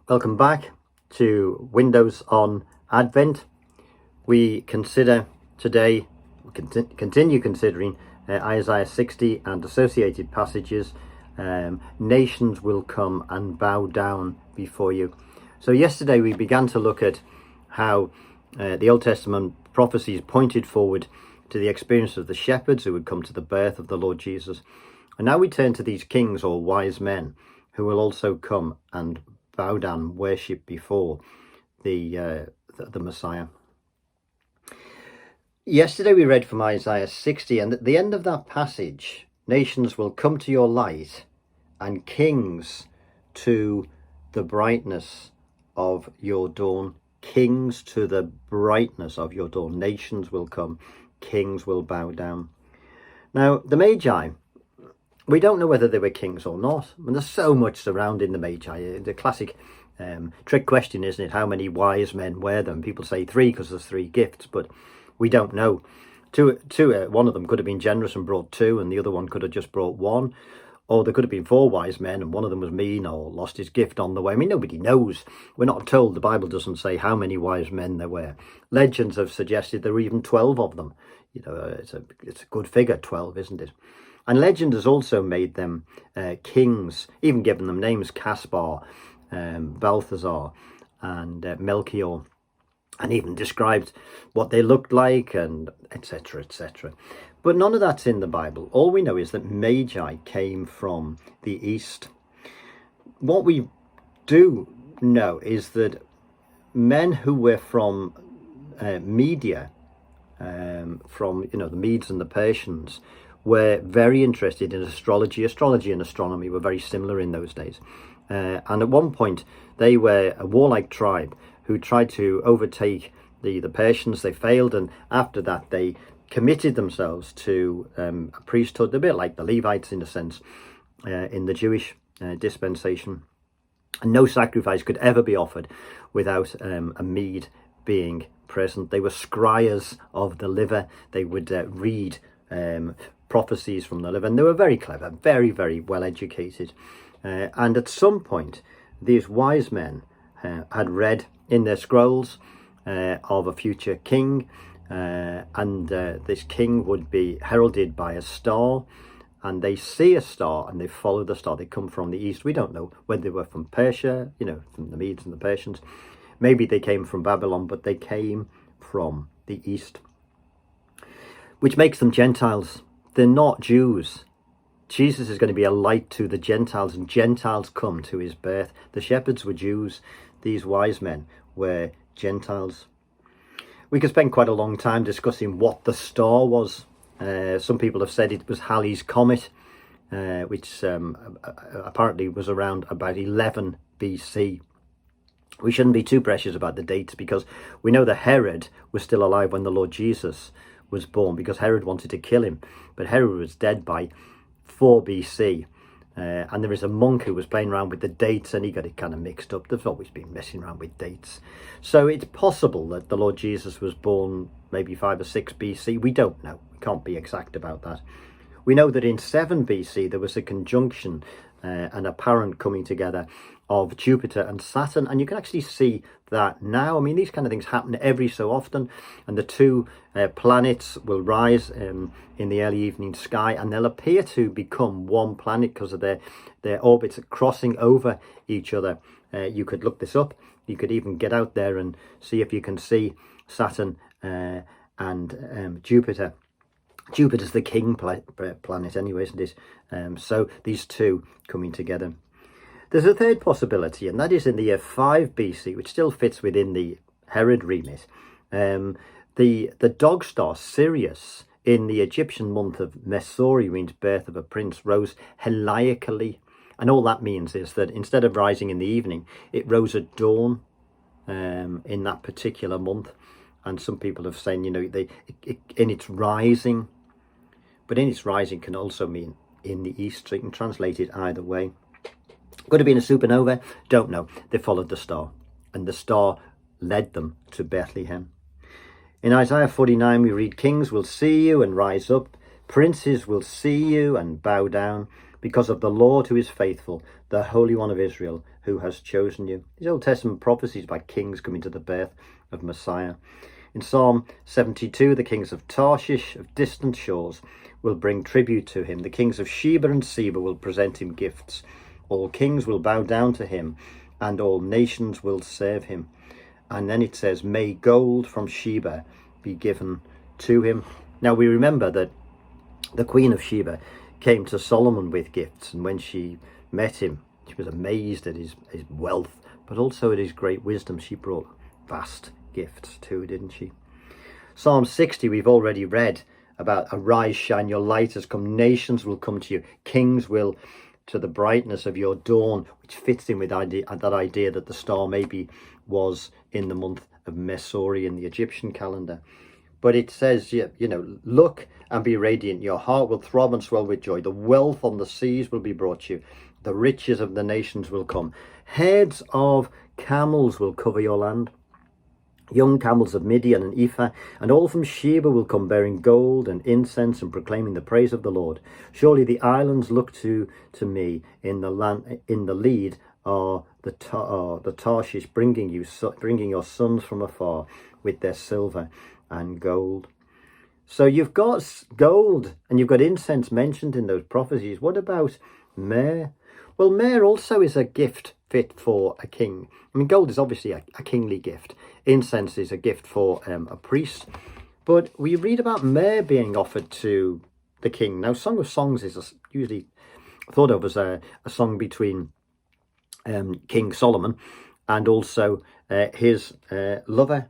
Welcome back to Windows on Advent. We consider today, continue considering Isaiah 60 and associated passages. Nations will come and bow down before you. So yesterday we began to look at how the Old Testament prophecies pointed forward to the experience of the shepherds who would come to the birth of the Lord Jesus. And now we turn to these kings or wise men who will also come and bow down and worship before the Messiah. Yesterday we read from Isaiah 60, and at the end of that passage, nations will come to your light and kings to the brightness of your dawn. Kings to the brightness of your dawn. Nations will come, kings will bow down. Now, the Magi, we don't know whether they were kings or not. I mean, there's so much surrounding the Magi. The classic trick question, isn't it? How many wise men were there? People say 3 because there's 3 gifts, but we don't know. One of them could have been generous and brought 2, and the other one could have just brought 1. Or there could have been 4 wise men, and one of them was mean or lost his gift on the way. I mean, nobody knows. We're not told. The Bible doesn't say how many wise men there were. Legends have suggested there were even 12 of them. You know, it's a good figure, 12, isn't it? And legend has also made them kings, even given them names: Caspar, Balthazar, and Melchior, and even described what they looked like, and etc., etc. But none of that's in the Bible. All we know is that Magi came from the east. What we do know is that men who were from Media, from the Medes and the Persians, were very interested in astrology. Astrology and astronomy were very similar in those days. And at one point, they were a warlike tribe who tried to overtake the Persians. They failed, and after that, they committed themselves to a priesthood, a bit like the Levites in a sense, in the Jewish dispensation. And no sacrifice could ever be offered without a Mede being present. They were scryers of the liver. They would read prophecies from the liver, and they were very clever, very, very well educated. And at some point, these wise men had read in their scrolls of a future king, and this king would be heralded by a star, and they see a star and they follow the star. They come from the east. We don't know whether they were from Persia, from the Medes and the Persians. Maybe they came from Babylon, but they came from the east, which makes them Gentiles. They're not Jews. Jesus is going to be a light to the Gentiles, and Gentiles come to his birth. The shepherds were Jews. These wise men were Gentiles. We could spend quite a long time discussing what the star was. Some people have said it was Halley's Comet, which apparently was around about 11 BC. We shouldn't be too precious about the dates, because we know that Herod was still alive when the Lord Jesus was born, because Herod wanted to kill him, but Herod was dead by 4 BC. And there is a monk who was playing around with the dates, and he got it kind of mixed up. They've always been messing around with dates. So it's possible that the Lord Jesus was born maybe 5 or 6 BC. We don't know. We can't be exact about that. We know that in 7 BC there was a conjunction, an apparent coming together of Jupiter and Saturn, and you can actually see that now. I mean, these kind of things happen every so often, and the 2 planets will rise in the early evening sky, and they'll appear to become one planet because of their orbits crossing over each other. You could look this up. You could even get out there and see if you can see Saturn and Jupiter. Jupiter's the king planet anyway, isn't it? So these 2 coming together. There's a third possibility, and that is in the year 5 BC, which still fits within the Herod remit. The dog star Sirius in the Egyptian month of Mesori, means birth of a prince, rose heliacally. And all that means is that instead of rising in the evening, it rose at dawn in that particular month. And some people have said, in its rising, but in its rising can also mean in the east, so you can translate it either way. Could have been a supernova, don't know. They followed the star, and the star led them to Bethlehem. In Isaiah 49 we read, "Kings will see you and rise up, princes will see you and bow down, because of the Lord who is faithful, the Holy One of Israel, who has chosen you. These Old Testament prophecies about kings coming to the birth of Messiah. In Psalm 72, the kings of Tarshish, of distant shores, will bring tribute to him. The kings of Sheba and Seba will present him gifts. All kings will bow down to him, and all nations will serve him. And then it says, may gold from Sheba be given to him. Now we remember that the Queen of Sheba came to Solomon with gifts, and when she met him, she was amazed at his wealth, but also at his great wisdom. She brought vast gifts too, didn't she? Psalm 60, we've already read about, arise, shine, your light has come, nations will come to you, kings will to the brightness of your dawn, which fits in with that idea that the star maybe was in the month of Mesori in the Egyptian calendar. But it says, look and be radiant. Your heart will throb and swell with joy. The wealth on the seas will be brought to you. The riches of the nations will come. Heads of camels will cover your land. Young camels of Midian and Ephah, and all from Sheba will come bearing gold and incense and proclaiming the praise of the Lord. Surely the islands look to me. In the lead are the Tarshish, bringing your sons from afar with their silver and gold. So you've got gold and you've got incense mentioned in those prophecies. What about myrrh? Well, myrrh also is a gift fit for a king. I mean, gold is obviously a kingly gift. Incense is a gift for a priest. But we read about myrrh being offered to the king. Now, Song of Songs is usually thought of as a song between King Solomon and also his lover.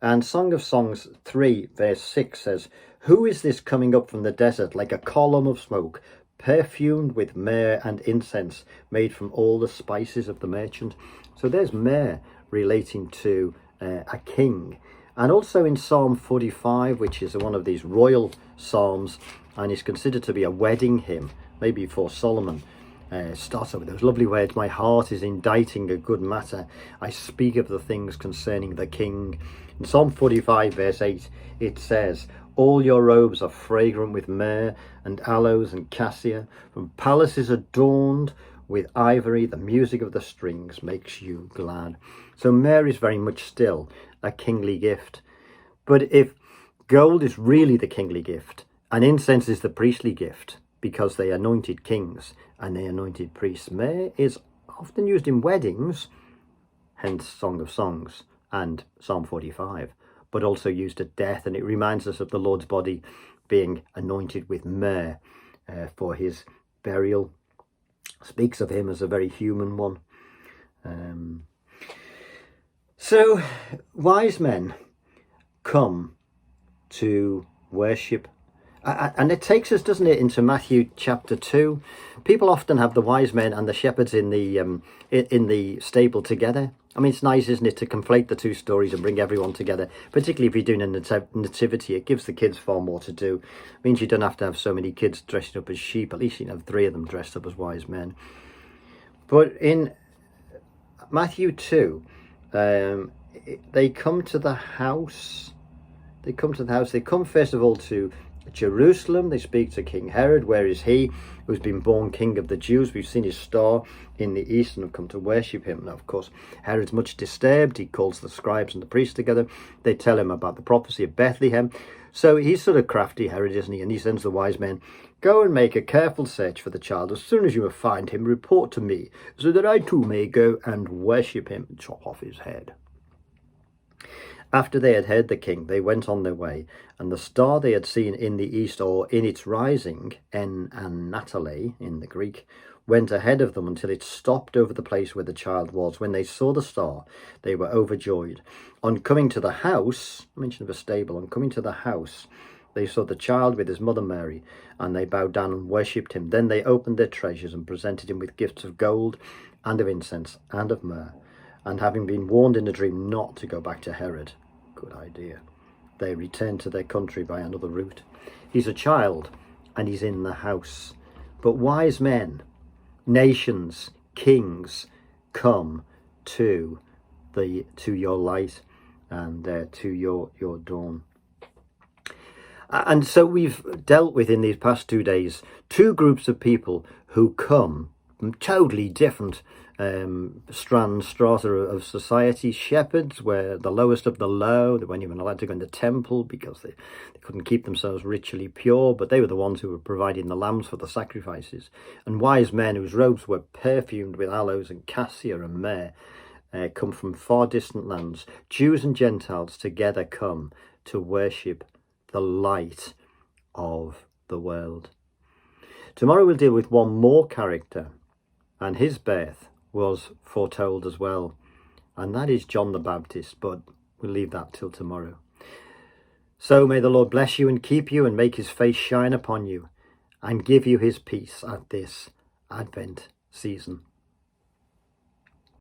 And Song of Songs 3 verse 6 says, who is this coming up from the desert like a column of smoke, perfumed with myrrh and incense, made from all the spices of the merchant? So there's myrrh relating to a king. And also in Psalm 45, which is one of these royal psalms and is considered to be a wedding hymn, maybe for Solomon, starts out with those lovely words, my heart is inditing a good matter, I speak of the things concerning the king. In Psalm 45 verse 8 it says, all your robes are fragrant with myrrh and aloes and cassia, from palaces adorned with ivory, the music of the strings makes you glad. So myrrh is very much still a kingly gift. But if gold is really the kingly gift and incense is the priestly gift, because they anointed kings and they anointed priests, myrrh is often used in weddings, hence Song of Songs and Psalm 45, but also used at death, and it reminds us of the Lord's body being anointed with myrrh for his burial. Speaks of him as a very human one. So wise men come to worship, and it takes us, doesn't it, into Matthew chapter 2. People often have the wise men and the shepherds in the stable together. I mean, it's nice, isn't it, to conflate the two stories and bring everyone together, particularly if you're doing a nativity. It gives the kids far more to do. It means you don't have to have so many kids dressed up as sheep. At least you can have 3 of them dressed up as wise men. But in Matthew 2, they come to the house. They come first of all to Jerusalem. They speak to King Herod. Where is he who's been born king of the Jews? We've seen his star in the east and have come to worship him. Now, of course, Herod's much disturbed. He calls the scribes and the priests together. They tell him about the prophecy of Bethlehem. So he's sort of crafty, Herod, isn't he? And he sends the wise men, go and make a careful search for the child. As soon as you have found him, report to me, so that I too may go and worship him and chop off his head. After they had heard the king, they went on their way, and the star they had seen in the east, or in its rising, en anatole in the Greek, went ahead of them until it stopped over the place where the child was. When they saw the star, they were overjoyed. On coming to the house, I mentioned of a stable, on coming to the house, they saw the child with his mother Mary, and they bowed down and worshipped him. Then they opened their treasures and presented him with gifts of gold and of incense and of myrrh. And having been warned in a dream not to go back to Herod, good idea, they returned to their country by another route. He's a child and he's in the house. But wise men, nations, kings, come to your light and to your dawn. And so we've dealt with, in these past 2 days, two groups of people who come from totally different strata of society. Shepherds were the lowest of the low. They weren't even allowed to go in the temple because they couldn't keep themselves ritually pure, but they were the ones who were providing the lambs for the sacrifices. And wise men whose robes were perfumed with aloes and cassia and myrrh come from far distant lands. Jews and Gentiles together come to worship the light of the world. Tomorrow we'll deal with one more character, and his birth was foretold as well, and that is John the Baptist, but we'll leave that till tomorrow. So may the Lord bless you and keep you, and make his face shine upon you, and give you his peace at this Advent season.